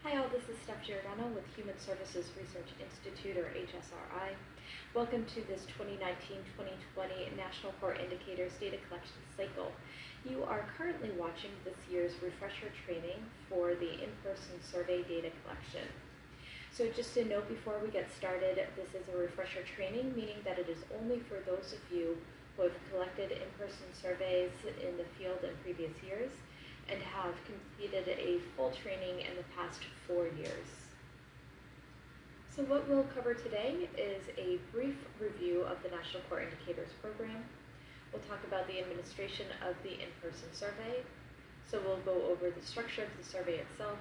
Hi all, this is Steph Giordano with Human Services Research Institute, or HSRI. Welcome to this 2019-2020 National Core Indicators Data Collection Cycle. You are currently watching this year's refresher training for the in-person survey data collection. So just a note before we get started, this is a refresher training, meaning that it is only for those of you who have collected in-person surveys in the field in previous years and have completed a full training in the past 4 years. So what we'll cover today is a brief review of the National Core Indicators program. We'll talk about the administration of the in-person survey. So we'll go over the structure of the survey itself.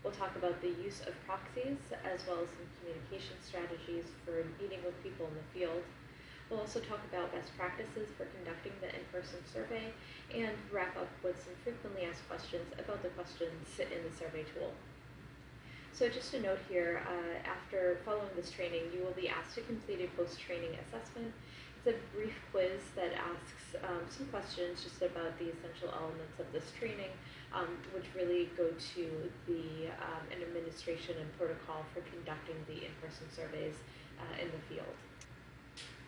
We'll talk about the use of proxies as well as some communication strategies for meeting with people in the field. We'll also talk about best practices for conducting the in-person survey and wrap up with some frequently asked questions about the questions in the survey tool. So just a note here, after following this training, you will be asked to complete a post-training assessment. It's a brief quiz that asks some questions just about the essential elements of this training, which really go to the an administration and protocol for conducting the in-person surveys in the field.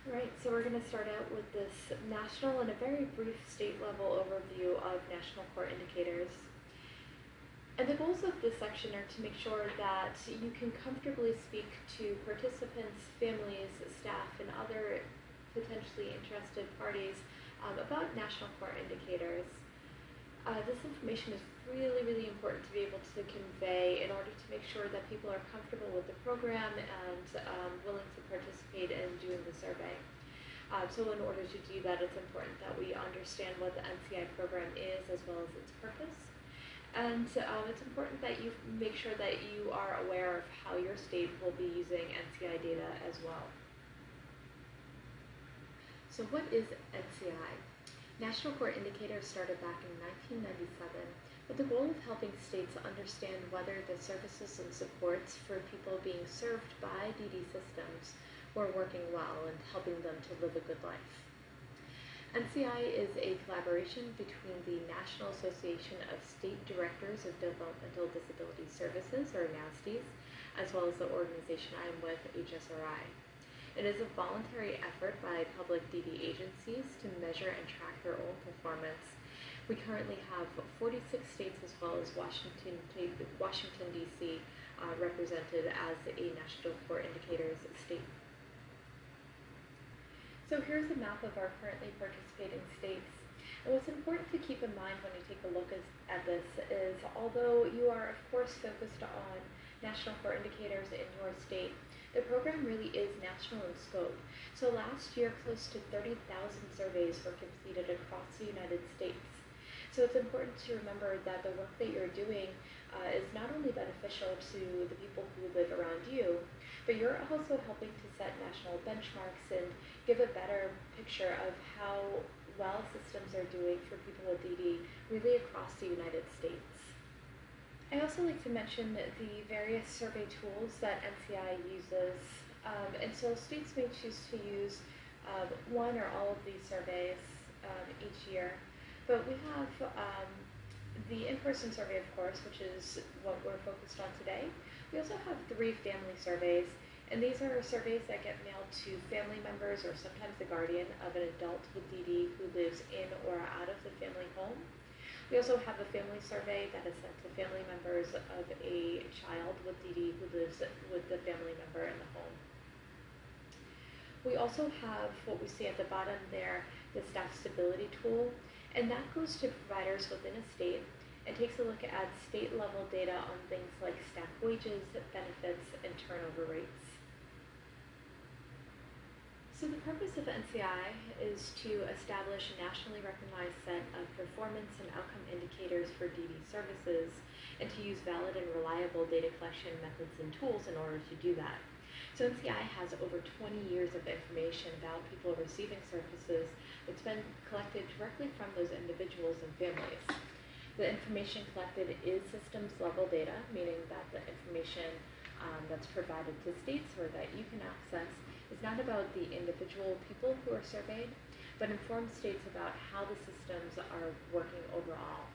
Right, so we're going to start out with this national and a very brief state-level overview of national core indicators. And the goals of this section are to make sure that you can comfortably speak to participants, families, staff, and other potentially interested parties about national core indicators. This information is really important to be able to convey in order to make sure that people are comfortable with the program and willing to participate in doing the survey. So in order to do that, it's important that we understand what the NCI program is as well as its purpose. And it's important that you make sure that you are aware of how your state will be using NCI data as well. So what is NCI? National Core Indicators started back in 1997 with the goal of helping states understand whether the services and supports for people being served by DD systems were working well and helping them to live a good life. NCI is a collaboration between the National Association of State Directors of Developmental Disability Services, or NASDS, as well as the organization I am with, HSRI. It is a voluntary effort by public DD agencies to measure and track their own performance. We currently have 46 states as well as Washington D.C. Represented as a National Core Indicators state. So here's a map of our currently participating states. And what's important to keep in mind when you take a look at this is, although you are of course focused on National Core Indicators in your state, the program really is national in scope. So last year, close to 30,000 surveys were completed across the United States. So it's important to remember that the work that you're doing is not only beneficial to the people who live around you, but you're also helping to set national benchmarks and give a better picture of how well systems are doing for people with DD really across the United States. I also like to mention the various survey tools that NCI uses, and so states may choose to use one or all of these surveys each year, but we have the in-person survey, of course, which is what we're focused on today. We also have 3 family surveys, and these are surveys that get mailed to family members or sometimes the guardian of an adult with DD who lives in or out of the family home. We also have a family survey that is sent to family members of a child with DD who lives with the family member in the home. We also have what we see at the bottom there, the staff stability tool, and that goes to providers within a state and takes a look at state-level data on things like staff wages, benefits, and turnover rates. So the purpose of NCI is to establish a nationally recognized set of performance and outcome indicators for DD services and to use valid and reliable data collection methods and tools in order to do that. So NCI has over 20 years of information about people receiving services that's been collected directly from those individuals and families. The information collected is systems level data, meaning that the information that's provided to states or that you can access is not about the individual people who are surveyed, but informs states about how the systems are working overall.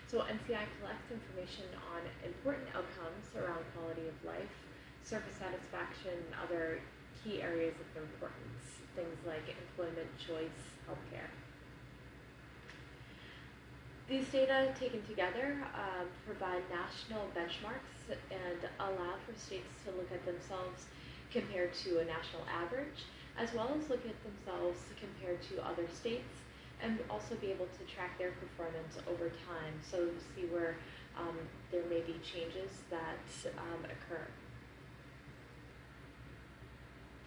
So NCI collects information on important outcomes around quality of life, service satisfaction, and other key areas of importance, things like employment, choice, healthcare. These data taken together provide national benchmarks and allow for states to look at themselves compared to a national average, as well as look at themselves compared to other states, and also be able to track their performance over time, so to see where there may be changes that occur.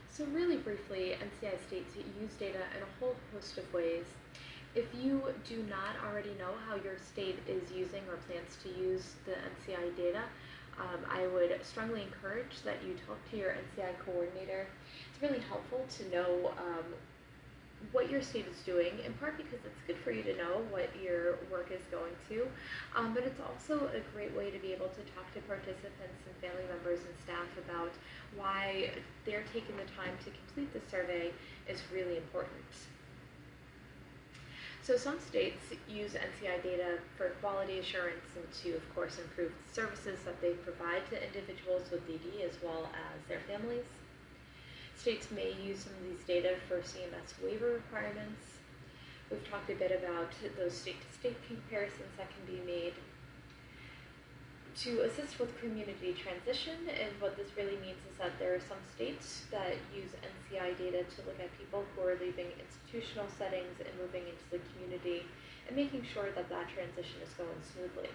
So really briefly, NCI states use data in a whole host of ways. If you do not already know how your state is using or plans to use the NCI data, I would strongly encourage that you talk to your NCI coordinator. It's really helpful to know what your state is doing, in part because it's good for you to know what your work is going to, but it's also a great way to be able to talk to participants and family members and staff about why they're taking the time to complete the survey is really important. So some states use NCI data for quality assurance and to, of course, improve the services that they provide to individuals with DD as well as their families. States may use some of these data for CMS waiver requirements. We've talked a bit about those state-to-state comparisons that can be made. To assist with community transition, and what this really means is that there are some states that use NCI data to look at people who are leaving institutional settings and moving into the community and making sure that that transition is going smoothly.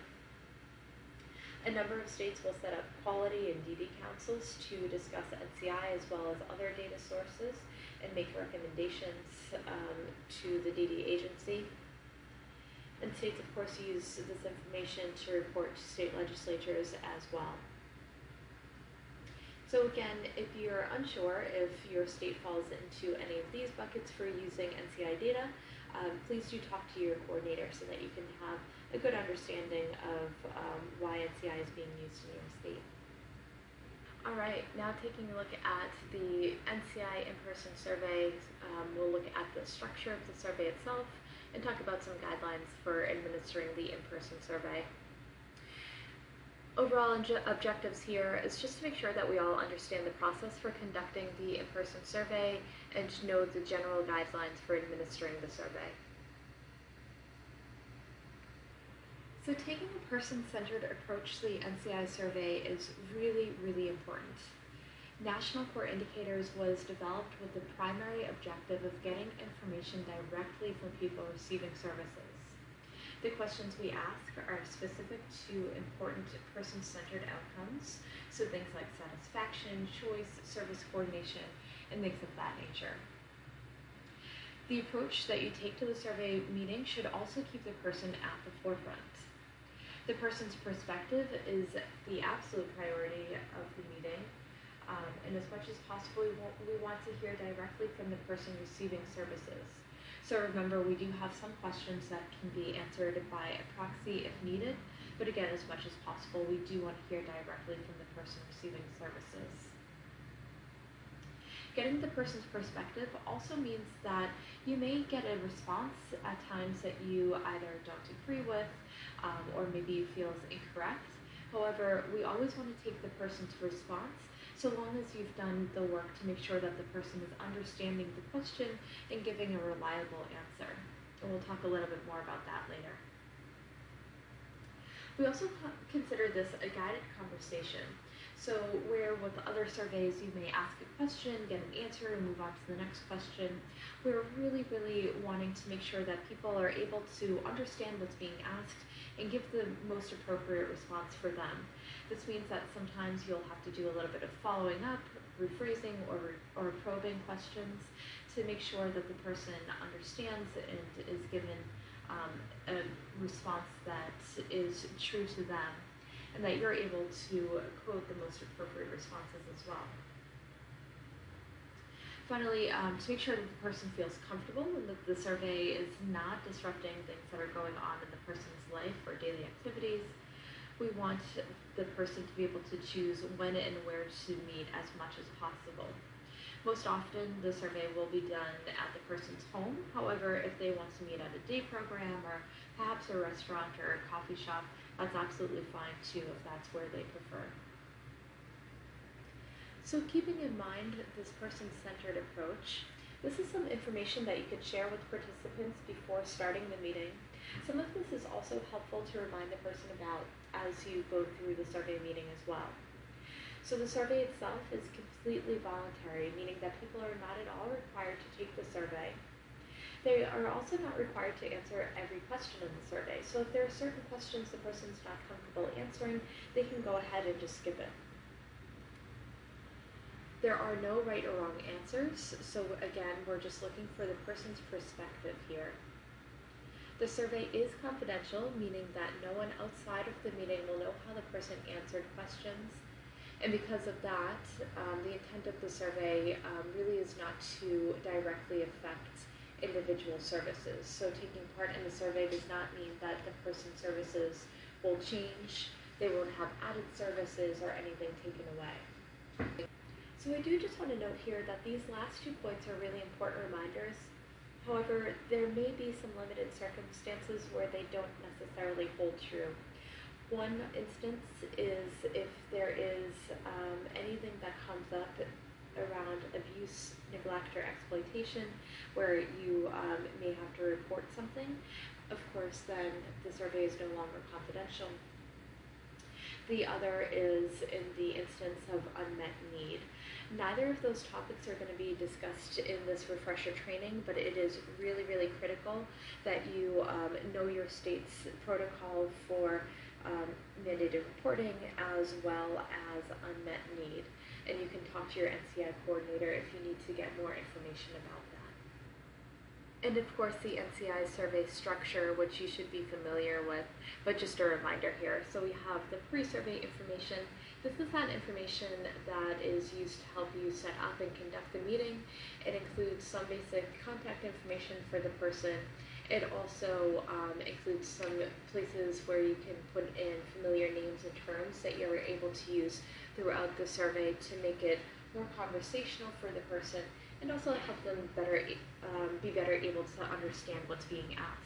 A number of states will set up quality and DD councils to discuss NCI as well as other data sources and make recommendations to the DD agency. And states, of course, use this information to report to state legislatures as well. So again, if you're unsure if your state falls into any of these buckets for using NCI data, please do talk to your coordinator so that you can have a good understanding of why NCI is being used in your state. All right, now taking a look at the NCI in-person survey, we'll look at the structure of the survey itself and talk about some guidelines for administering the in-person survey. Overall objectives here is just to make sure that we all understand the process for conducting the in-person survey and to know the general guidelines for administering the survey. So taking a person-centered approach to the NCI survey is really, really important. National Core Indicators was developed with the primary objective of getting information directly from people receiving services. The questions we ask are specific to important person-centered outcomes, so things like satisfaction, choice, service coordination, and things of that nature. The approach that you take to the survey meeting should also keep the person at the forefront. The person's perspective is the absolute priority of the meeting, and as much as possible, we want to hear directly from the person receiving services. So remember, we do have some questions that can be answered by a proxy if needed, but again, as much as possible, we do want to hear directly from the person receiving services. Getting the person's perspective also means that you may get a response at times that you either don't agree with or maybe you feel is incorrect. However, we always want to take the person's response so long as you've done the work to make sure that the person is understanding the question and giving a reliable answer. And we'll talk a little bit more about that later. We also consider this a guided conversation. So where with other surveys you may ask a question, get an answer, and move on to the next question, we're really wanting to make sure that people are able to understand what's being asked and give the most appropriate response for them. This means that sometimes you'll have to do a little bit of following up, rephrasing, or probing questions to make sure that the person understands and is given a response that is true to them, and that you're able to quote the most appropriate responses as well. Finally, to make sure that the person feels comfortable and that the survey is not disrupting things that are going on in the person's life or daily activities, we want the person to be able to choose when and where to meet as much as possible. Most often, the survey will be done at the person's home. However, if they want to meet at a day program or perhaps a restaurant or a coffee shop, that's absolutely fine too if that's where they prefer. So keeping in mind this person-centered approach, this is some information that you could share with participants before starting the meeting. Some of this is also helpful to remind the person about as you go through the survey meeting as well. So the survey itself is completely voluntary, meaning that people are not at all required to take the survey. They are also not required to answer every question in the survey. So if there are certain questions the person's not comfortable answering, they can go ahead and just skip it. There are no right or wrong answers, so again, we're just looking for the person's perspective here. The survey is confidential, meaning that no one outside of the meeting will know how the person answered questions. And because of that, the intent of the survey really is not to directly affect individual services. So taking part in the survey does not mean that the person's services will change, they won't have added services or anything taken away. So I do just want to note here that these last 2 points are really important reminders. However, there may be some limited circumstances where they don't necessarily hold true. One instance is if there is anything that comes up around abuse, neglect, or exploitation where you may have to report something. Of course, then the survey is no longer confidential. The other is in the instance of unmet need. Neither of those topics are going to be discussed in this refresher training, but it is really, really critical that you know your state's protocol for mandated reporting as well as unmet need. And you can talk to your NCI coordinator if you need to get more information about that. And of course the NCI Survey Structure, which you should be familiar with, but just a reminder here. So we have the pre-survey information. This is that information that is used to help you set up and conduct the meeting. It includes some basic contact information for the person. It also includes some places where you can put in familiar names and terms that you're able to use throughout the survey to make it more conversational for the person and also help them be better able to understand what's being asked.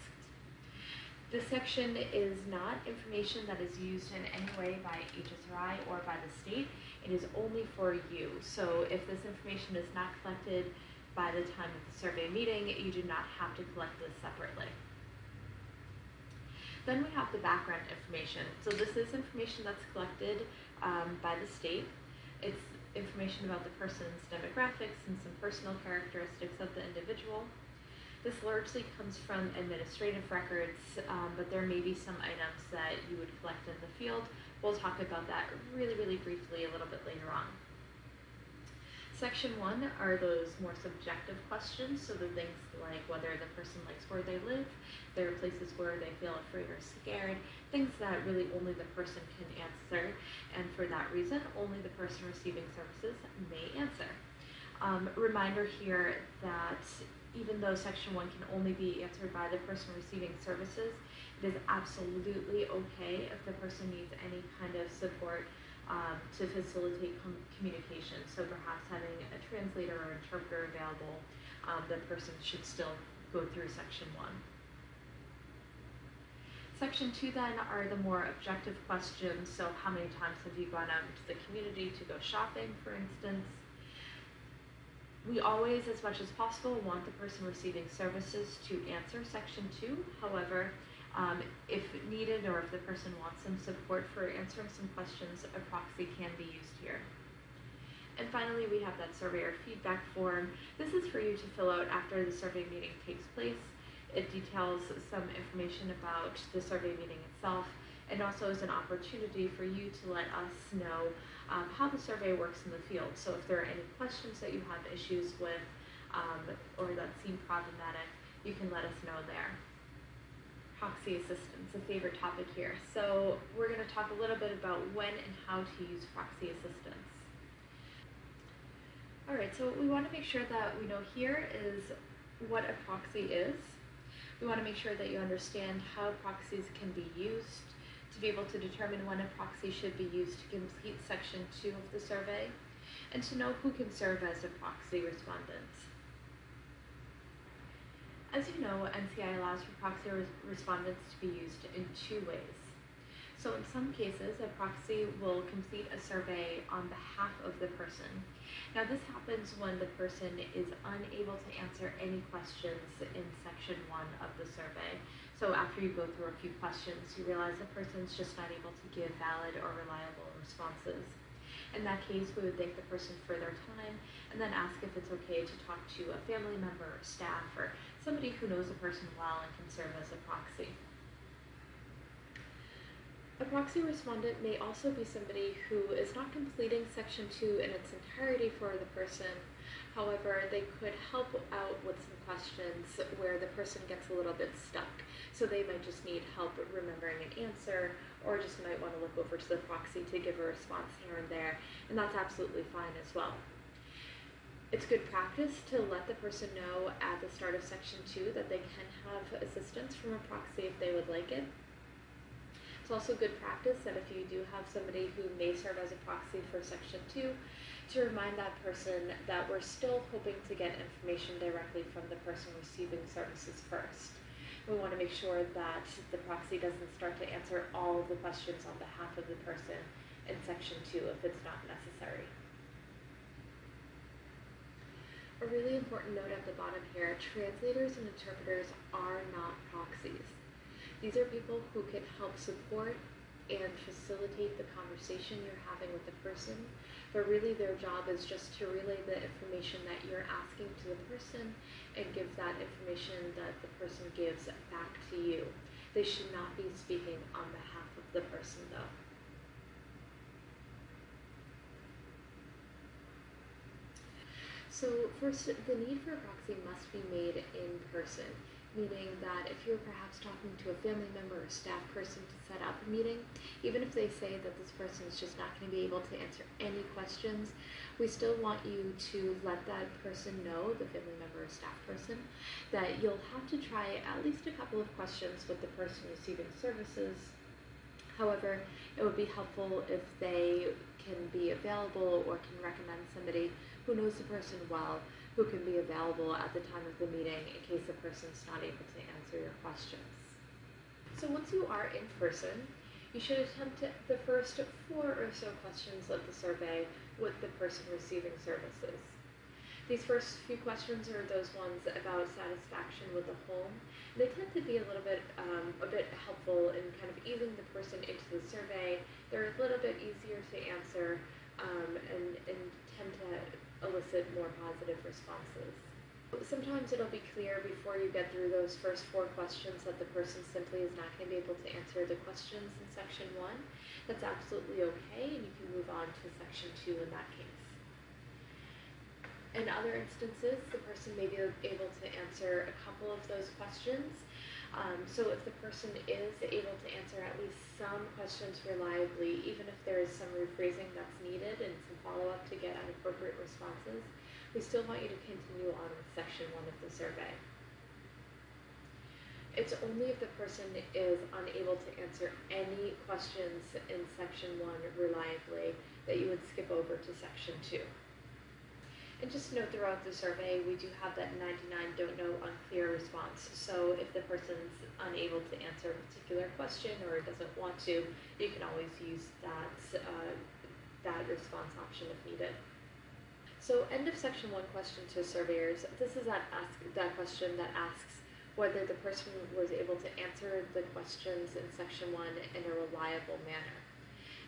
This section is not information that is used in any way by HSRI or by the state. It is only for you. So if this information is not collected by the time of the survey meeting, you do not have to collect this separately. Then we have the background information. So this is information that's collected by the state. It's information about the person's demographics and some personal characteristics of the individual. This largely comes from administrative records, but there may be some items that you would collect in the field. We'll talk about that really, really briefly a little bit later on. Section 1 are those more subjective questions, so the things like whether the person likes where they live, there are places where they feel afraid or scared, things that really only the person can answer, and for that reason, only the person receiving services may answer. Reminder here that even though Section 1 can only be answered by the person receiving services, it is absolutely okay if the person needs any kind of support to facilitate communication. So perhaps having a translator or interpreter available, the person should still go through Section 1. Section 2 then are the more objective questions. So how many times have you gone out into the community to go shopping, for instance? We always, as much as possible, want the person receiving services to answer Section 2. However, if needed or if the person wants some support for answering some questions, a proxy can be used here. And finally, we have that surveyor feedback form. This is for you to fill out after the survey meeting takes place. It details some information about the survey meeting itself and also is an opportunity for you to let us know how the survey works in the field. So if there are any questions that you have issues with or that seem problematic, you can let us know there. Proxy assistance, a favorite topic here. So we're going to talk a little bit about when and how to use proxy assistance. All right, so what we want to make sure that we know here is what a proxy is. We want to make sure that you understand how proxies can be used to be able to determine when a proxy should be used to complete Section 2 of the survey. and to know who can serve as a proxy respondent. As you know, NCI allows for proxy respondents to be used in two ways. So in some cases, a proxy will complete a survey on behalf of the person. Now this happens when the person is unable to answer any questions in section 1 of the survey. So after you go through a few questions, you realize the person's just not able to give valid or reliable responses. In that case, we would thank the person for their time and then ask if it's okay to talk to a family member or staff or somebody who knows the person well and can serve as a proxy. A proxy respondent may also be somebody who is not completing section 2 in its entirety for the person. However, they could help out with some questions where the person gets a little bit stuck. So they might just need help remembering an answer, or just might want to look over to the proxy to give a response here and there, and that's absolutely fine as well. It's good practice to let the person know at the start of section 2 that they can have assistance from a proxy if they would like it. It's also good practice that if you do have somebody who may serve as a proxy for section 2, to remind that person that we're still hoping to get information directly from the person receiving services first. We want to make sure that the proxy doesn't start to answer all of the questions on behalf of the person in section 2 if it's not necessary. A really important note at the bottom here, translators and interpreters are not proxies. These are people who can help support and facilitate the conversation you're having with the person, but really their job is just to relay the information that you're asking to the person and give that information that the person gives back to you. They should not be speaking on behalf of the person though. So first, the need for a proxy must be made in person, meaning that if you're perhaps talking to a family member or staff person to set up a meeting, even if they say that this person is just not going to be able to answer any questions, we still want you to let that person know, the family member or staff person, that you'll have to try at least a couple of questions with the person receiving services. However, it would be helpful if they can be available or can recommend somebody who knows the person well, who can be available at the time of the meeting in case the person's not able to answer your questions. So once you are in person, you should attempt the first 4 or so questions of the survey with the person receiving services. These first few questions are those ones about satisfaction with the home. They tend to be a bit helpful in kind of easing the person into the survey. They're a little bit easier to answer and tend to elicit more positive responses. Sometimes it'll be clear before you get through those first 4 questions that the person simply is not going to be able to answer the questions in section 1. That's absolutely okay, and you can move on to section 2 in that case. In other instances, the person may be able to answer a couple of those questions. So if the person is able to answer at least some questions reliably, even if there is some rephrasing that's needed and some follow-up to get at appropriate responses, we still want you to continue on with section 1 of the survey. It's only if the person is unable to answer any questions in section 1 reliably that you would skip over to section 2. And just note throughout the survey, we do have that 99 don't know unclear response. So if the person's unable to answer a particular question or doesn't want to, you can always use that response option if needed. So end of section 1 question to surveyors. This is that question that asks whether the person was able to answer the questions in section 1 in a reliable manner.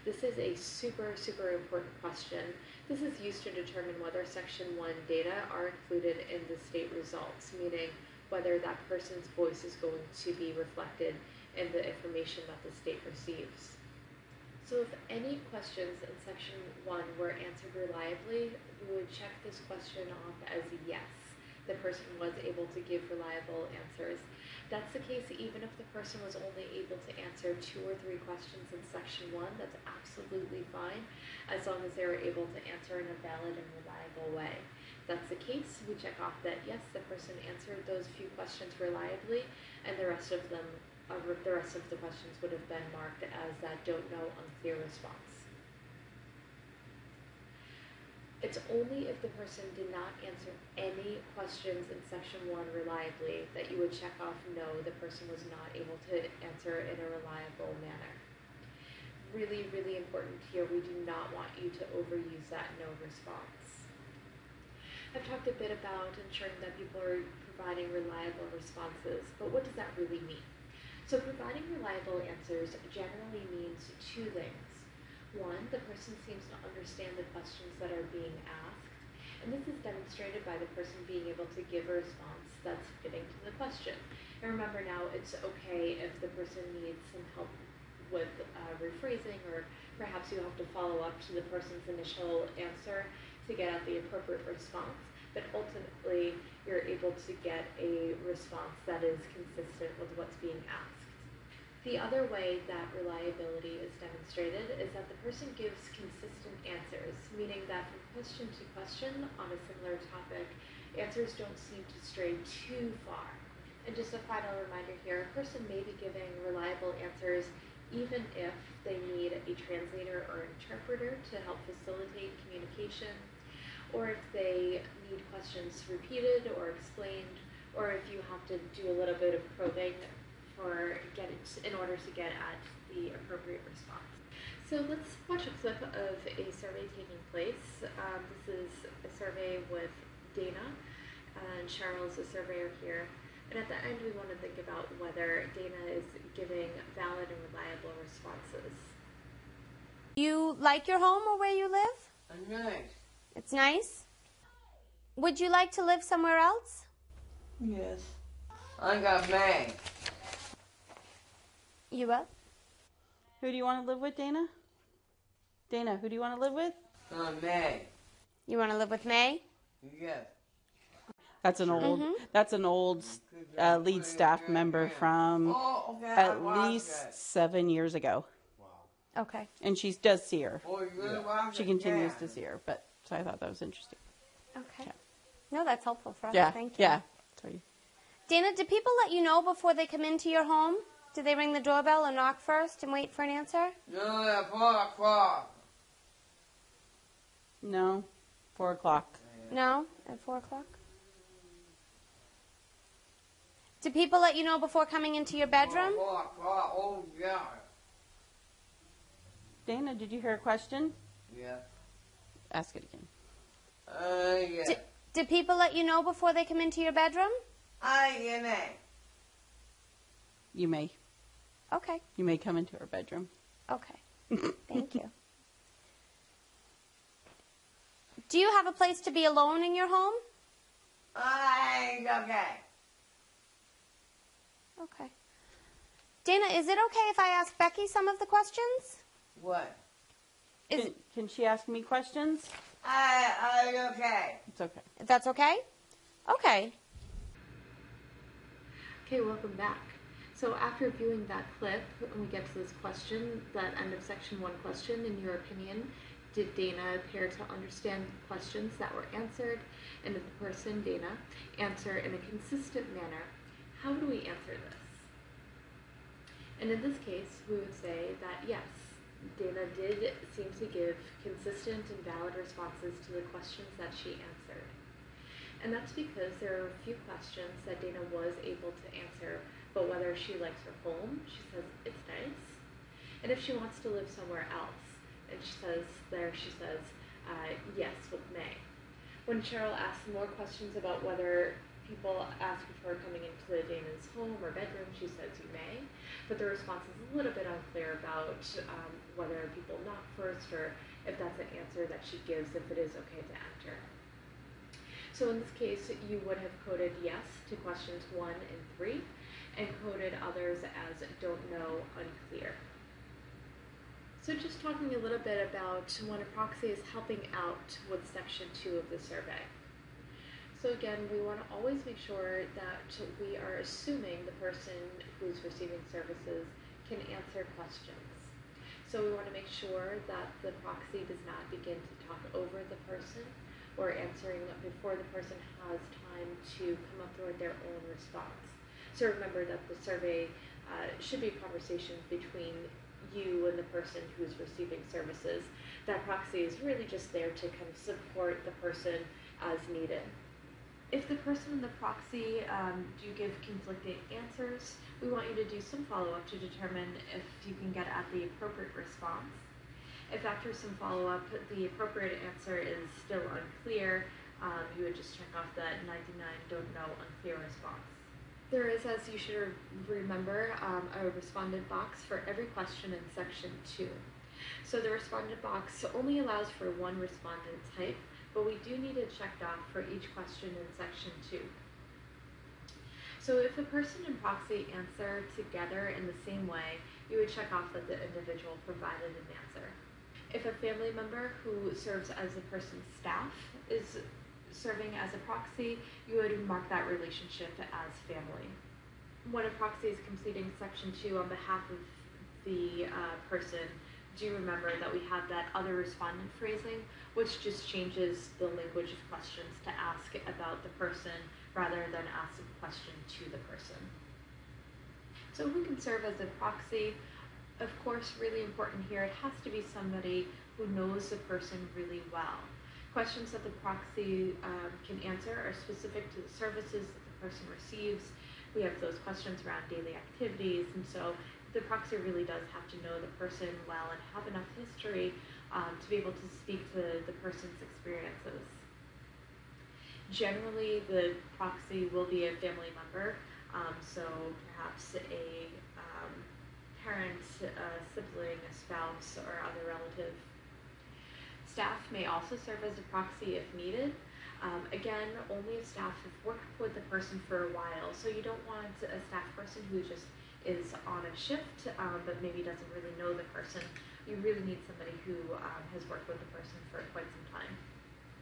This is a super, super important question. This is used to determine whether section 1 data are included in the state results, meaning whether that person's voice is going to be reflected in the information that the state receives. So if any questions in section 1 were answered reliably, we would check this question off as yes. The person was able to give reliable answers. That's the case even if the person was only able to answer 2 or 3 questions in section 1, that's absolutely fine, as long as they were able to answer in a valid and reliable way. If that's the case, we check off that yes, the person answered those few questions reliably, and the rest of the questions would have been marked as that don't know unclear response. It's only if the person did not answer any questions in section 1 reliably that you would check off no, the person was not able to answer in a reliable manner. Really, really important here, we do not want you to overuse that no response. I've talked a bit about ensuring that people are providing reliable responses, but what does that really mean? So providing reliable answers generally means two things. One, the person seems to understand the questions that are being asked, and this is demonstrated by the person being able to give a response that's fitting to the question. And remember now, it's okay if the person needs some help with rephrasing, or perhaps you have to follow up to the person's initial answer to get at the appropriate response, but ultimately you're able to get a response that is consistent with what's being asked. The other way that reliability is demonstrated is that the person gives consistent answers, meaning that from question to question on a similar topic, answers don't seem to stray too far. And just a final reminder here, a person may be giving reliable answers even if they need a translator or interpreter to help facilitate communication, or if they need questions repeated or explained, or if you have to do a little bit of probing in order to get at the appropriate response. So let's watch a clip of a survey taking place. This is a survey with Dana, and Cheryl's a surveyor here. And at the end, we want to think about whether Dana is giving valid and reliable responses. You like your home or where you live? Nice. It's nice? Would you like to live somewhere else? Yes. I got May. You will? Who do you want to live with, Dana? Dana, who do you want to live with? May. You want to live with May? Yes. That's an old lead staff member from at least 7 years ago. Okay. And she does see her. Yeah. She continues to see her, but so I thought that was interesting. Okay. Yeah. No, that's helpful for us. Yeah. Thank you. Yeah. Sorry. Dana, do people let you know before they come into your home? Do they ring the doorbell or knock first and wait for an answer? No, at 4 o'clock. No. 4 o'clock. No? At 4 o'clock? Do people let you know before coming into your bedroom? 4 o'clock. Oh, yeah. Dana, did you hear a question? Yeah. Ask it again. Yeah. Do people let you know before they come into your bedroom? May. You may. Okay. You may come into her bedroom. Okay. Thank you. Do you have a place to be alone in your home? Okay. Okay. Dana, is it okay if I ask Becky some of the questions? What? Can she ask me questions? Okay. It's okay. That's okay? Okay. Okay, welcome back. So after viewing that clip, when we get to this question, that end of section 1 question, in your opinion, did Dana appear to understand questions that were answered? And did the person, Dana, answer in a consistent manner? How do we answer this? And in this case, we would say that yes, Dana did seem to give consistent and valid responses to the questions that she answered. And that's because there are a few questions that Dana was able to answer, but whether she likes her home, she says it's nice. And if she wants to live somewhere else, and she says yes with May. When Cheryl asks more questions about whether people ask before coming into Dana's home or bedroom, she says you may, but the response is a little bit unclear about whether people knock first or if that's an answer that she gives if it is okay to enter. So in this case, you would have coded yes to questions 1 and 3 and coded others as don't know, unclear. So just talking a little bit about when a proxy is helping out with section 2 of the survey. So again, we want to always make sure that we are assuming the person who's receiving services can answer questions. So we want to make sure that the proxy does not begin to talk over the person or answering before the person has time to come up with their own response. So remember that the survey should be a conversation between you and the person who's receiving services. That proxy is really just there to kind of support the person as needed. If the person in the proxy do give conflicting answers, we want you to do some follow-up to determine if you can get at the appropriate response. If after some follow-up the appropriate answer is still unclear, you would just check off that 99 don't know unclear response. There is, as you should remember, a respondent box for every question in section 2. So the respondent box only allows for one respondent type, but we do need it checked off for each question in section 2. So if a person and proxy answer together in the same way, you would check off that the individual provided an answer. If a family member who serves as a person's staff is serving as a proxy, you would mark that relationship as family. When a proxy is completing section 2 on behalf of the person, do remember that we have that other respondent phrasing, which just changes the language of questions to ask about the person rather than ask a question to the person. So who can serve as a proxy? Of course, really important here, it has to be somebody who knows the person really well. Questions that the proxy can answer are specific to the services that the person receives. We have those questions around daily activities, and so the proxy really does have to know the person well and have enough history to be able to speak to the person's experiences. Generally, the proxy will be a family member, so perhaps a parent, a sibling, a spouse, or other relative. Staff may also serve as a proxy if needed. Again, only if staff have worked with the person for a while, so you don't want a staff person who just is on a shift but maybe doesn't really know the person. You really need somebody who has worked with the person for quite some time.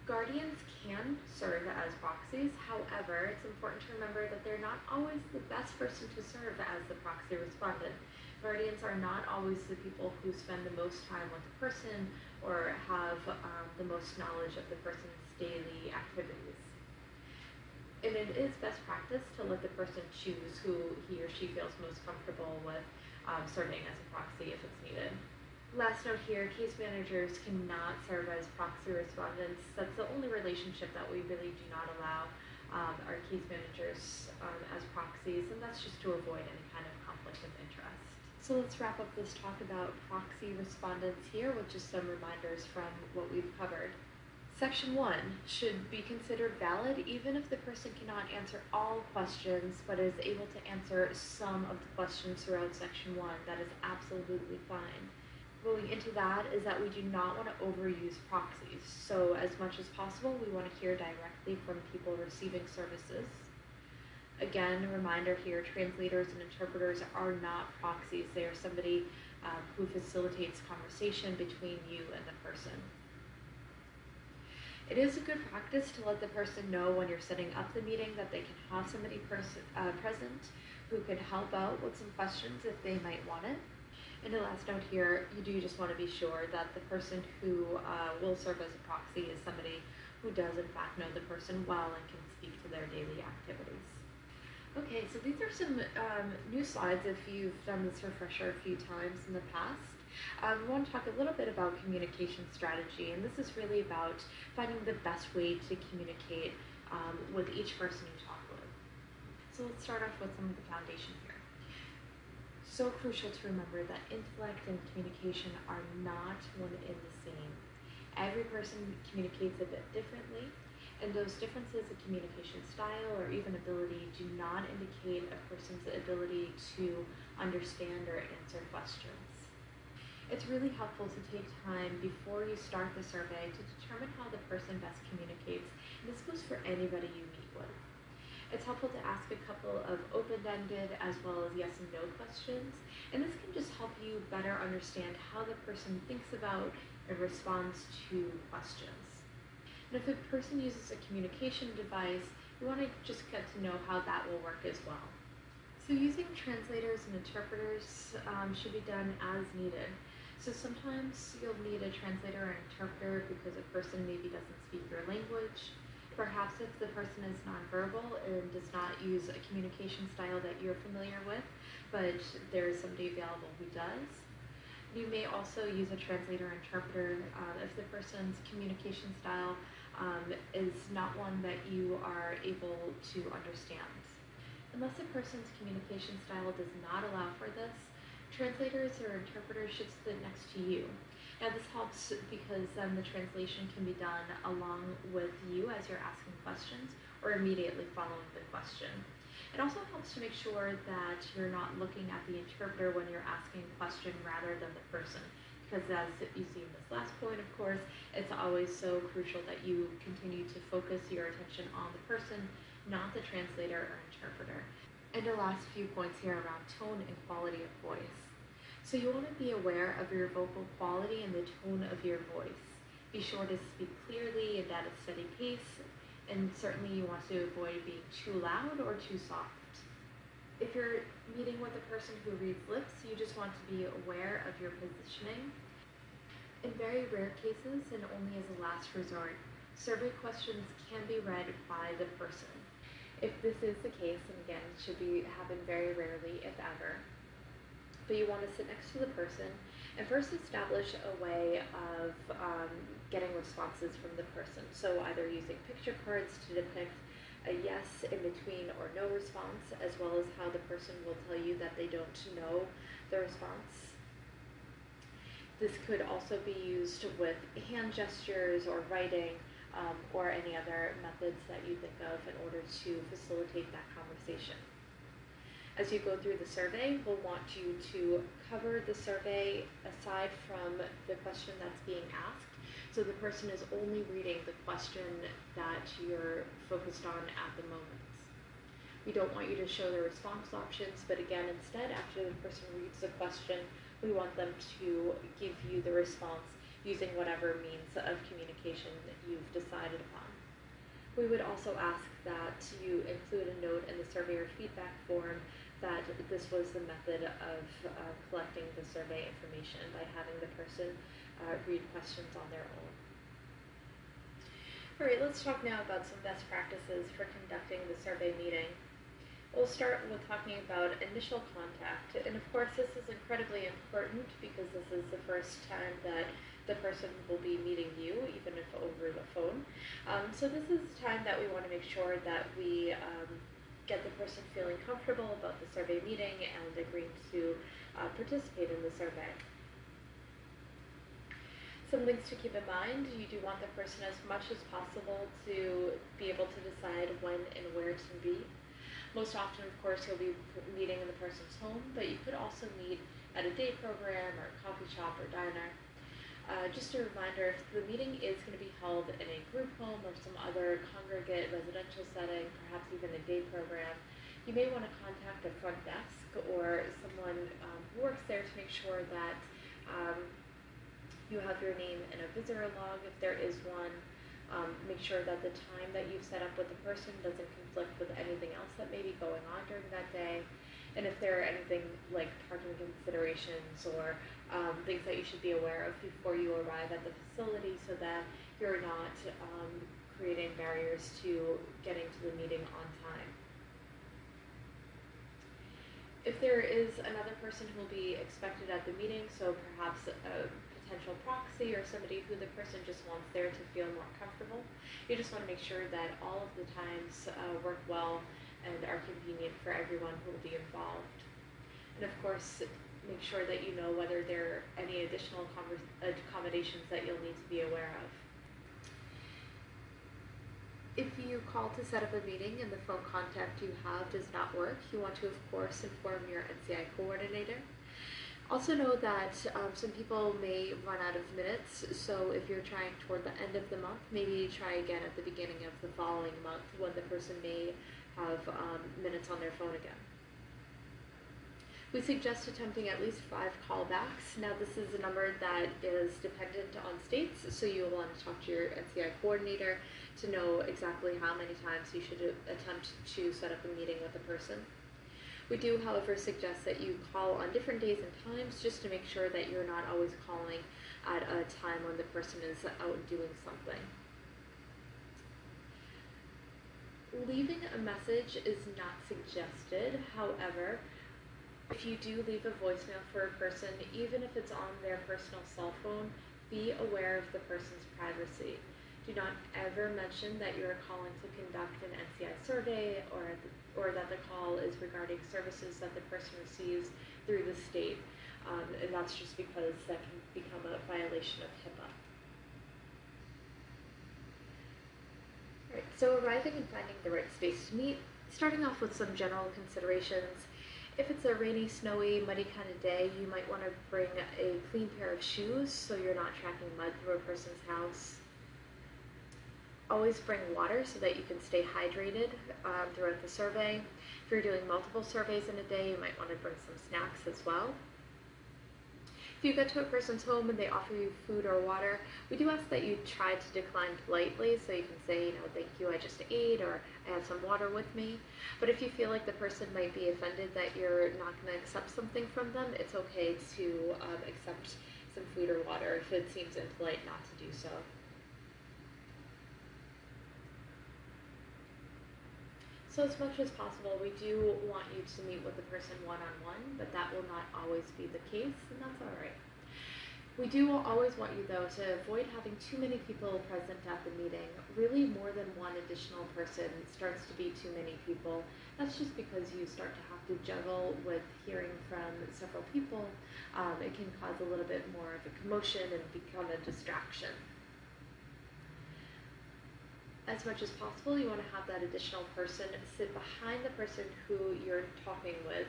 Guardians can serve as proxies, however, it's important to remember that they're not always the best person to serve as the proxy respondent. Guardians are not always the people who spend the most time with the person or have the most knowledge of the person's daily activities. And it is best practice to let the person choose who he or she feels most comfortable with serving as a proxy if it's needed. Last note here, case managers cannot serve as proxy respondents. That's the only relationship that we really do not allow our case managers as proxies, and that's just to avoid any kind of conflict of interest. So let's wrap up this talk about proxy respondents here with just some reminders from what we've covered. Section 1 should be considered valid even if the person cannot answer all questions but is able to answer some of the questions throughout Section 1. That is absolutely fine. Going into that is that we do not want to overuse proxies. So as much as possible, we want to hear directly from people receiving services. Again, a reminder here, translators and interpreters are not proxies. They are somebody who facilitates conversation between you and the person. It is a good practice to let the person know when you're setting up the meeting that they can have somebody present who can help out with some questions if they might want it. And the last note here, you do just want to be sure that the person who will serve as a proxy is somebody who does in fact know the person well and can speak to their daily activities. Okay, so these are some new slides if you've done this refresher a few times in the past. We want to talk a little bit about communication strategy, and this is really about finding the best way to communicate with each person you talk with. So let's start off with some of the foundation here. So crucial to remember that intellect and communication are not one and the same. Every person communicates a bit differently, and those differences in communication style or even ability do not indicate a person's ability to understand or answer questions. It's really helpful to take time before you start the survey to determine how the person best communicates, and this goes for anybody you meet with. It's helpful to ask a couple of open-ended as well as yes and no questions, and this can just help you better understand how the person thinks about and responds to questions. And if a person uses a communication device, you want to just get to know how that will work as well. So using translators and interpreters should be done as needed. So sometimes you'll need a translator or interpreter because a person maybe doesn't speak your language. Perhaps if the person is nonverbal and does not use a communication style that you're familiar with, but there is somebody available who does. You may also use a translator or interpreter if the person's communication style is not one that you are able to understand. Unless a person's communication style does not allow for this, translators or interpreters should sit next to you. Now this helps because then the translation can be done along with you as you're asking questions or immediately following the question. It also helps to make sure that you're not looking at the interpreter when you're asking a question rather than the person. Because as you see in this last point, of course, it's always so crucial that you continue to focus your attention on the person, not the translator or interpreter. And the last few points here around tone and quality of voice. So you want to be aware of your vocal quality and the tone of your voice. Be sure to speak clearly and at a steady pace, and certainly you want to avoid being too loud or too soft. If you're meeting with a person who reads lips, you just want to be aware of your positioning. In very rare cases, and only as a last resort, survey questions can be read by the person. If this is the case, and again, it should happen very rarely, if ever, but you want to sit next to the person and first establish a way of getting responses from the person. So either using picture cards to depict a yes, in between, or no response, as well as how the person will tell you that they don't know the response. This could also be used with hand gestures or writing or any other methods that you think of in order to facilitate that conversation. As you go through the survey, we'll want you to cover the survey aside from the question that's being asked, so the person is only reading the question that you're focused on at the moment. We don't want you to show the response options, but again, instead, after the person reads the question, we want them to give you the response using whatever means of communication that you've decided upon. We would also ask that you include a note in the surveyor feedback form that this was the method of collecting the survey information by having the person read questions on their own. All right, let's talk now about some best practices for conducting the survey meeting. We'll start with talking about initial contact, and of course this is incredibly important because this is the first time that the person will be meeting you, even if over the phone. So this is time that we want to make sure that we get the person feeling comfortable about the survey meeting and agreeing to participate in the survey. Some things to keep in mind: you do want the person as much as possible to be able to decide when and where to meet. Most often, of course, you'll be meeting in the person's home, but you could also meet at a day program or a coffee shop or diner. Just a reminder, if the meeting is going to be held in a group home or some other congregate residential setting, perhaps even a day program, you may want to contact the front desk or someone who works there to make sure that you have your name in a visitor log if there is one. Make sure that the time that you've set up with the person doesn't conflict with anything else that may be going on during that day. And if there are anything like parking considerations or things that you should be aware of before you arrive at the facility so that you're not creating barriers to getting to the meeting on time. If there is another person who will be expected at the meeting, so perhaps a potential proxy or somebody who the person just wants there to feel more comfortable, you just want to make sure that all of the times work well and are convenient for everyone who will be involved. And of course, make sure that you know whether there are any additional accommodations that you'll need to be aware of. If you call to set up a meeting and the phone contact you have does not work, you want to, of course, inform your NCI coordinator. Also know that some people may run out of minutes, so if you're trying toward the end of the month, maybe try again at the beginning of the following month when the person may have minutes on their phone again. We suggest attempting at least 5 callbacks. Now this is a number that is dependent on states, so you will want to talk to your NCI coordinator to know exactly how many times you should attempt to set up a meeting with a person. We do, however, suggest that you call on different days and times just to make sure that you're not always calling at a time when the person is out doing something. Leaving a message is not suggested. However, If you do leave a voicemail for a person, even if it's on their personal cell phone, be aware of the person's privacy. Do not ever mention that you are calling to conduct an NCI survey or that the call is regarding services that the person receives through the state. And that's just because that can become a violation of HIPAA. Alright, so arriving and finding the right space to meet, starting off with some general considerations. If it's a rainy, snowy, muddy kind of day, you might want to bring a clean pair of shoes so you're not tracking mud through a person's house. Always bring water so that you can stay hydrated throughout the survey. If you're doing multiple surveys in a day, you might want to bring some snacks as well. If you get to a person's home and they offer you food or water, we do ask that you try to decline politely, so you can say, thank you, I just ate, or I have some water with me. But if you feel like the person might be offended that you're not going to accept something from them, it's okay to accept some food or water if it seems impolite not to do so. So as much as possible, we do want you to meet with the person one-on-one, but that will not always be the case, and that's all right. We do always want you, though, to avoid having too many people present at the meeting. Really, more than one additional person starts to be too many people. That's just because you start to have to juggle with hearing from several people. It can cause a little bit more of a commotion and become a distraction. As much as possible, you want to have that additional person sit behind the person who you're talking with,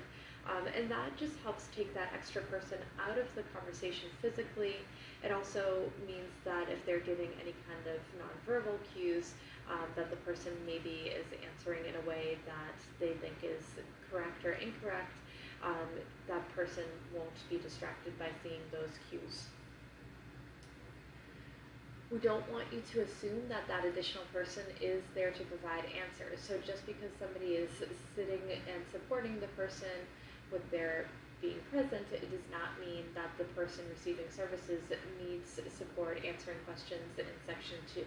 and that just helps take that extra person out of the conversation physically. It also means that if they're giving any kind of nonverbal cues, that the person maybe is answering in a way that they think is correct or incorrect, that person won't be distracted by seeing those cues. We don't want you to assume that that additional person is there to provide answers. So just because somebody is sitting and supporting the person with their being present, it does not mean that the person receiving services needs support answering questions in section 2.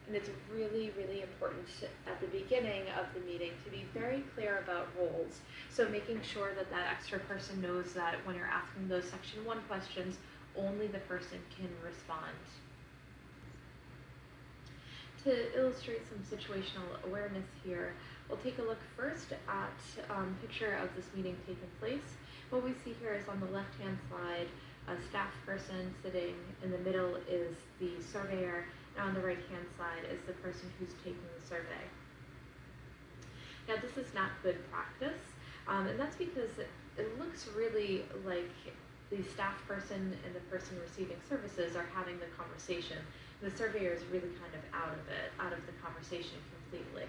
And it's really, really important at the beginning of the meeting to be very clear about roles. So making sure that that extra person knows that when you're asking those section 1 questions, only the person can respond. To illustrate some situational awareness here, we'll take a look first at a picture of this meeting taking place. What we see here is on the left-hand side, a staff person sitting. In the middle is the surveyor, and on the right-hand side is the person who's taking the survey. Now, this is not good practice, and that's because it looks really like the staff person and the person receiving services are having the conversation. The surveyor is really kind of out of the conversation completely.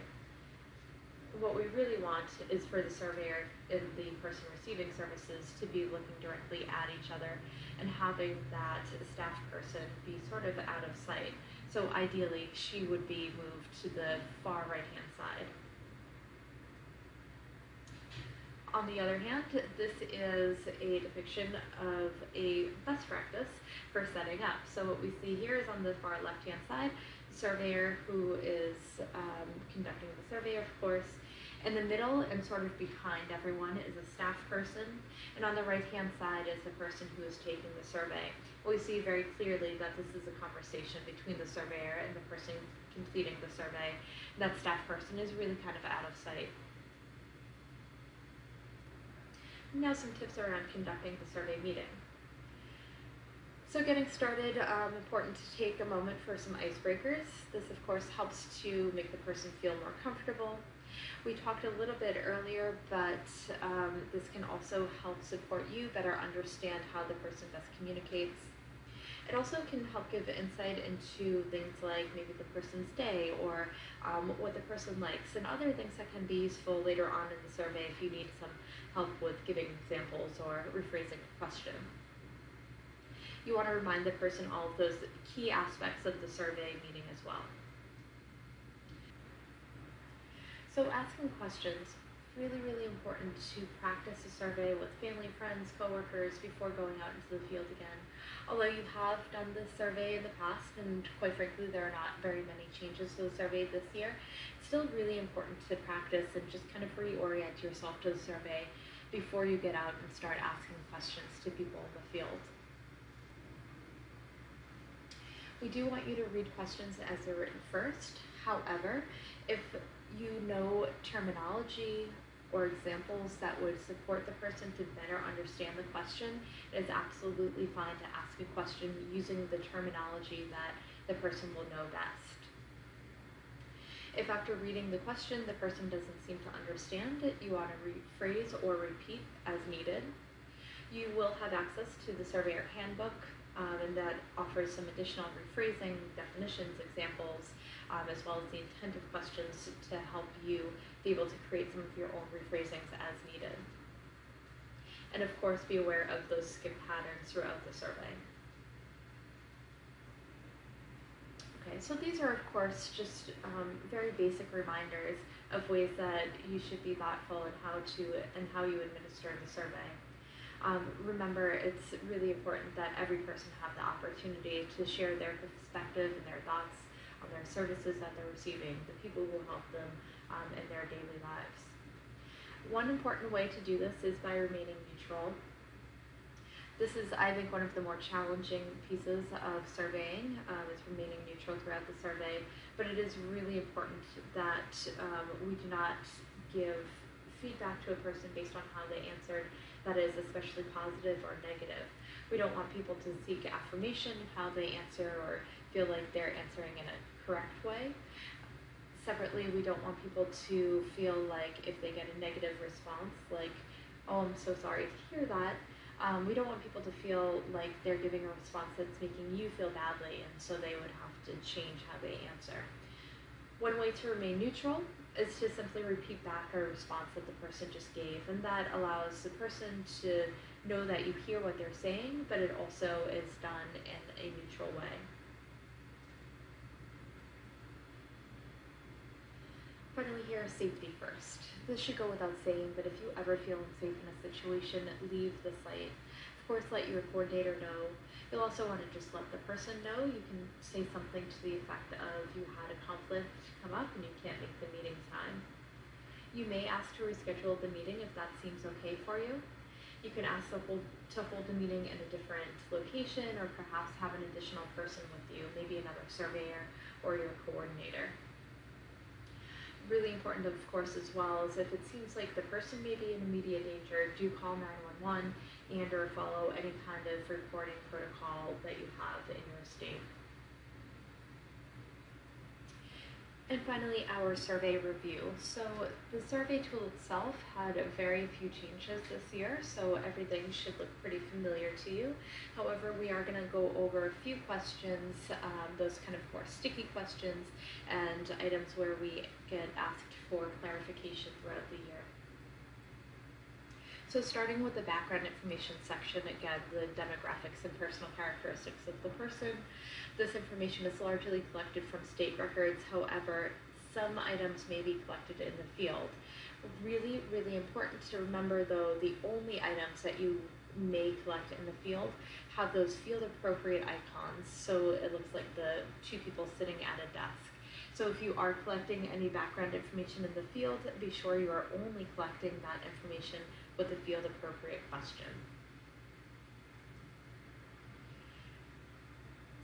What we really want is for the surveyor and the person receiving services to be looking directly at each other and having that staff person be sort of out of sight. So ideally, she would be moved to the far right-hand side. On the other hand, this is a depiction of a best practice for setting up. So what we see here is on the far left-hand side, the surveyor who is conducting the survey, of course. In the middle and sort of behind everyone is a staff person, and on the right-hand side is the person who is taking the survey. We see very clearly that this is a conversation between the surveyor and the person completing the survey. That staff person is really kind of out of sight. Now some tips around conducting the survey meeting. So getting started, important to take a moment for some icebreakers. This of course helps to make the person feel more comfortable. We talked a little bit earlier, but this can also help support you better understand how the person best communicates. It also can help give insight into things like maybe the person's day or what the person likes, and other things that can be useful later on in the survey if you need some help with giving examples or rephrasing a question. You want to remind the person all of those key aspects of the survey meeting as well. So asking questions. really, really important to practice a survey with family, friends, coworkers before going out into the field again. Although you have done this survey in the past, and quite frankly there are not very many changes to the survey this year, it's still really important to practice and just kind of reorient yourself to the survey before you get out and start asking questions to people in the field. We do want you to read questions as they're written first. However, if you know terminology or examples that would support the person to better understand the question, it is absolutely fine to ask a question using the terminology that the person will know best. If after reading the question the person doesn't seem to understand it, you ought to rephrase or repeat as needed. You will have access to the Surveyor Handbook, and that offers some additional rephrasing, definitions, examples, as well as the intent of questions to help you be able to create some of your own rephrasings as needed. And of course, be aware of those skip patterns throughout the survey. Okay, so these are of course just very basic reminders of ways that you should be thoughtful in how you administer the survey. Remember, it's really important that every person have the opportunity to share their perspective and their thoughts on their services that they're receiving, the people who help them in their daily lives. One important way to do this is by remaining neutral. This is, I think, one of the more challenging pieces of surveying, is remaining neutral throughout the survey, but it is really important that we do not give feedback to a person based on how they answered that is especially positive or negative. We don't want people to seek affirmation of how they answer or feel like they're answering in a correct way. Separately, we don't want people to feel like if they get a negative response, like, oh, I'm so sorry to hear that. We don't want people to feel like they're giving a response that's making you feel badly, and so they would have to change how they answer. One way to remain neutral is to simply repeat back a response that the person just gave, and that allows the person to know that you hear what they're saying, but it also is done in a neutral way. Finally here, safety first. This should go without saying, but if you ever feel unsafe in a situation, leave the site. Of course, let your coordinator know. You'll also want to just let the person know. You can say something to the effect of you had a conflict come up and you can't make the meeting time. You may ask to reschedule the meeting if that seems okay for you. You can ask to hold the meeting in a different location, or perhaps have an additional person with you, maybe another surveyor or your coordinator. Really important, of course, as well, is if it seems like the person may be in immediate danger, do call 911 and or follow any kind of reporting protocol that you have in your state. And finally, our survey review. So the survey tool itself had very few changes this year, so everything should look pretty familiar to you. However, we are going to go over a few questions, those kind of more sticky questions, and items where we get asked for clarification throughout the year. So starting with the background information section, again, the demographics and personal characteristics of the person. This information is largely collected from state records. However, some items may be collected in the field. Really, really important to remember, though, the only items that you may collect in the field have those field appropriate icons. So it looks like the two people sitting at a desk. So if you are collecting any background information in the field, be sure you are only collecting that information with the field appropriate question.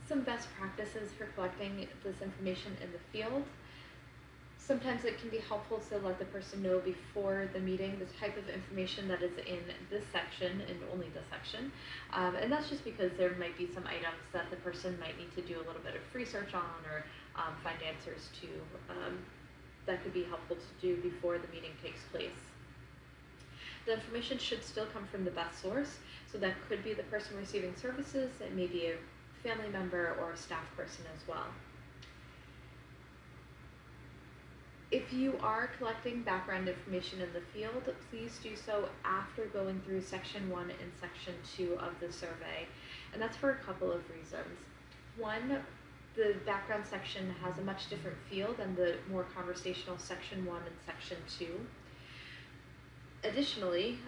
Some best practices for collecting this information in the field. Sometimes it can be helpful to let the person know before the meeting the type of information that is in this section and only this section. And that's just because there might be some items that the person might need to do a little bit of research on, or find answers to, that could be helpful to do before the meeting takes place. The information should still come from the best source, so that could be the person receiving services, it may be a family member or a staff person as well. If you are collecting background information in the field, please do so after going through section 1 and section 2 of the survey, and that's for a couple of reasons. One, the background section has a much different feel than the more conversational section 1 and section 2. Additionally,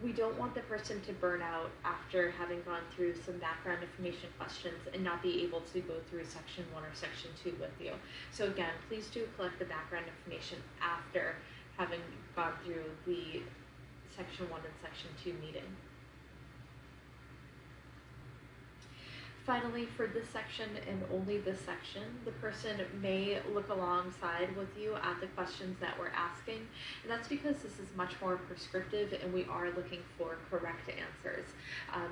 we don't want the person to burn out after having gone through some background information questions and not be able to go through section 1 or section 2 with you. So again, please do collect the background information after having gone through the section 1 and section 2 meeting. Finally, for this section and only this section, the person may look alongside with you at the questions that we're asking, and that's because this is much more prescriptive and we are looking for correct answers.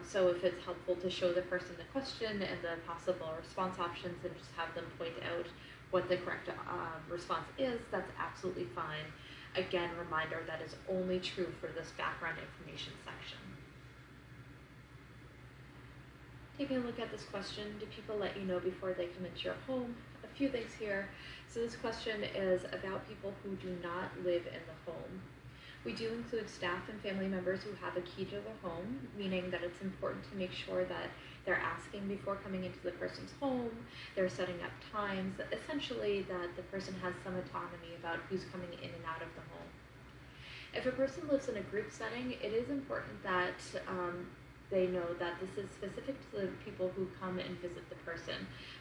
So if it's helpful to show the person the question and the possible response options and just have them point out what the correct response is, that's absolutely fine. Again, reminder that is only true for this background information section. Taking a look at this question, do people let you know before they come into your home? A few things here. So this question is about people who do not live in the home. We do include staff and family members who have a key to their home, meaning that it's important to make sure that they're asking before coming into the person's home, they're setting up times, essentially that the person has some autonomy about who's coming in and out of the home. If a person lives in a group setting, it is important that they know that this is specific to the people who come and visit the person.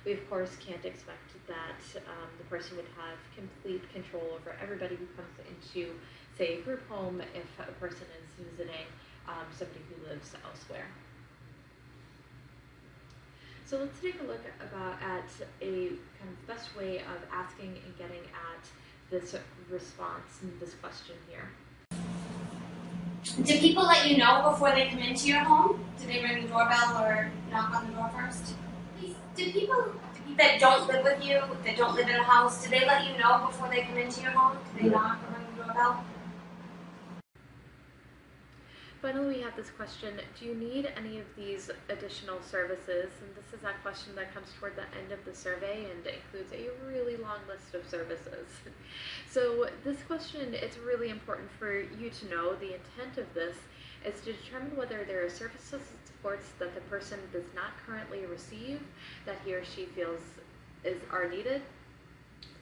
We of course can't expect that the person would have complete control over everybody who comes into, say, a group home if a person is visiting somebody who lives elsewhere. So let's take a look at a kind of best way of asking and getting at this response in this question here. Do people let you know before they come into your home? Do they ring the doorbell or knock on the door first? Do people that don't live with you, that don't live in a house, do they let you know before they come into your home? Do they knock or ring the doorbell? Finally, we have this question, do you need any of these additional services? And this is that question that comes toward the end of the survey and includes a really long list of services. So this question, it's really important for you to know the intent of this is to determine whether there are services and supports that the person does not currently receive that he or she feels are needed,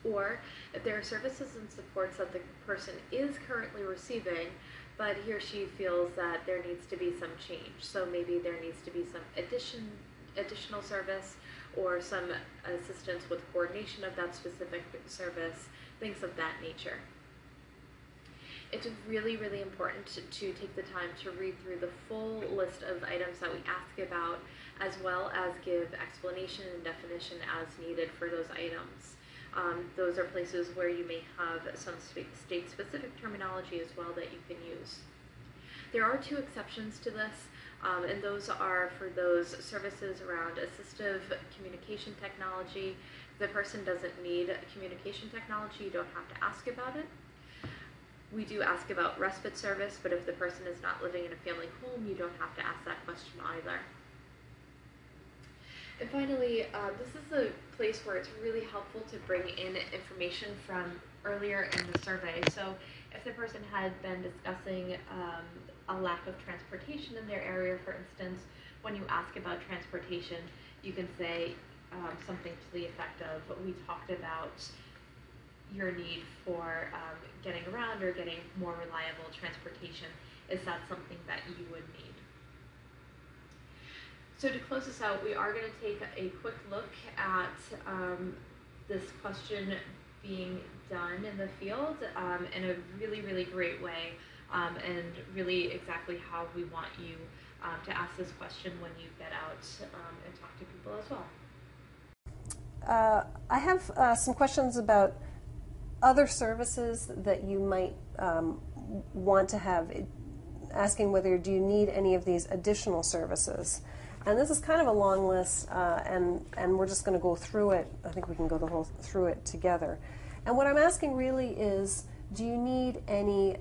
or if there are services and supports that the person is currently receiving but he or she feels that there needs to be some change. So maybe there needs to be some additional service or some assistance with coordination of that specific service, things of that nature. It's really, really important to take the time to read through the full list of items that we ask about, as well as give explanation and definition as needed for those items. Those are places where you may have some state-specific terminology as well that you can use. There are two exceptions to this, and those are for those services around assistive communication technology. If the person doesn't need communication technology, you don't have to ask about it. We do ask about respite service, but if the person is not living in a family home, you don't have to ask that question either. And finally, this is a place where it's really helpful to bring in information from earlier in the survey. So if the person had been discussing a lack of transportation in their area, for instance, when you ask about transportation, you can say something to the effect of, we talked about your need for getting around or getting more reliable transportation. Is that something that you would need? So to close this out, we are going to take a quick look at this question being done in the field in a really, really great way, and really exactly how we want you to ask this question when you get out and talk to people as well. I have some questions about other services that you might want to have, asking whether do you need any of these additional services. And this is kind of a long list, and we're just going to go through it. I think we can go through it together. And what I'm asking really is, do you need any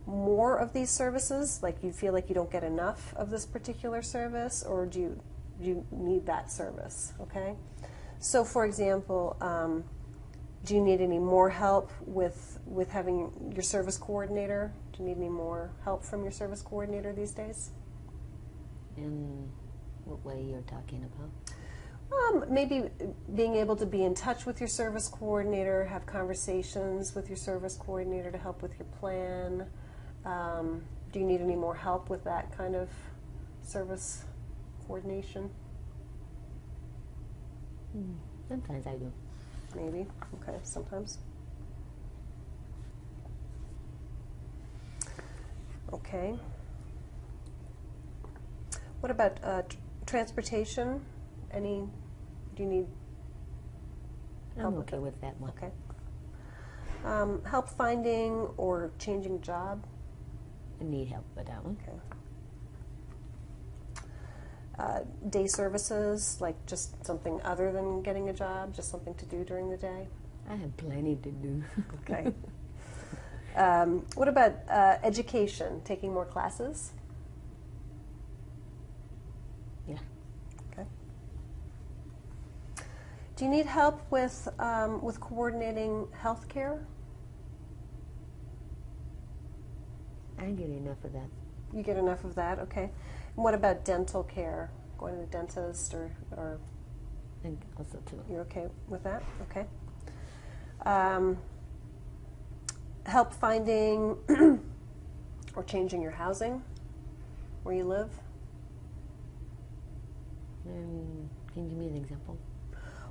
more of these services? Like you feel like you don't get enough of this particular service, or do you need that service? Okay. So, for example, do you need any more help with having your service coordinator? Do you need any more help from your service coordinator these days? In what way you're talking about? Maybe being able to be in touch with your service coordinator, have conversations with your service coordinator to help with your plan. Do you need any more help with that kind of service coordination? Sometimes I do. Maybe. Okay, sometimes. Okay. What about transportation? Do you need help I'm okay with that one. Okay. Help finding or changing job? I need help with that one. Okay. Day services, like just something other than getting a job, just something to do during the day? I have plenty to do. Okay. What about education, taking more classes? Yeah. Okay. Do you need help with coordinating health care? I get enough of that. You get enough of that, okay. And what about dental care, going to the dentist or And also too. you're okay with that? Okay. Help finding or changing your housing where you live? Can you give me an example?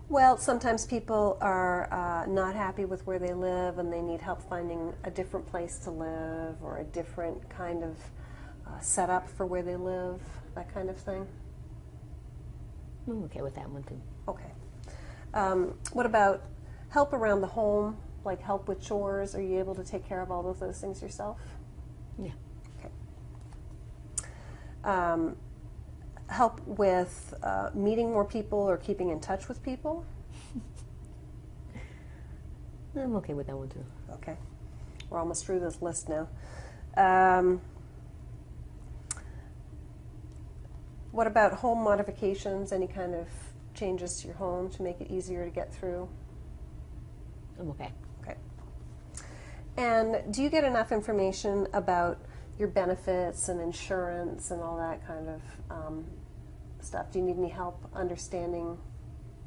Well, sometimes people are not happy with where they live and they need help finding a different place to live or a different kind of setup for where they live, that kind of thing. I'm okay with that one too. Okay. What about help around the home, like help with chores? Are you able to take care of all of those things yourself? Yeah. Okay. Help with meeting more people or keeping in touch with people? I'm okay with that one too. Okay. We're almost through this list now. What about home modifications? Any kind of changes to your home to make it easier to get through? I'm okay. Okay. And do you get enough information about your benefits and insurance and all that kind of stuff? Do you need any help understanding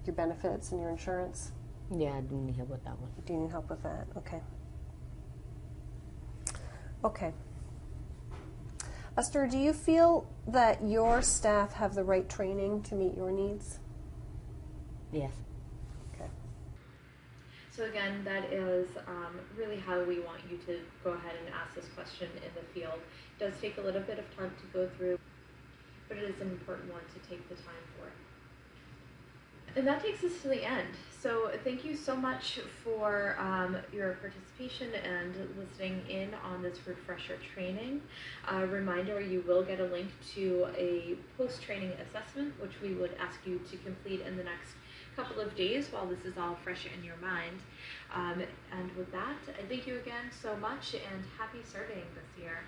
your benefits and your insurance? Yeah, I do need help with that one. Do you need help with that? Okay. Okay. Esther, do you feel that your staff have the right training to meet your needs? Yes. Okay. So again, that is really how we want you to go ahead and ask this question in the field. It does take a little bit of time to go through, but it is an important one to take the time for. And that takes us to the end. So thank you so much for your participation and listening in on this refresher training. Reminder, you will get a link to a post-training assessment, which we would ask you to complete in the next couple of days while this is all fresh in your mind. And with that, I thank you again so much and happy surveying this year.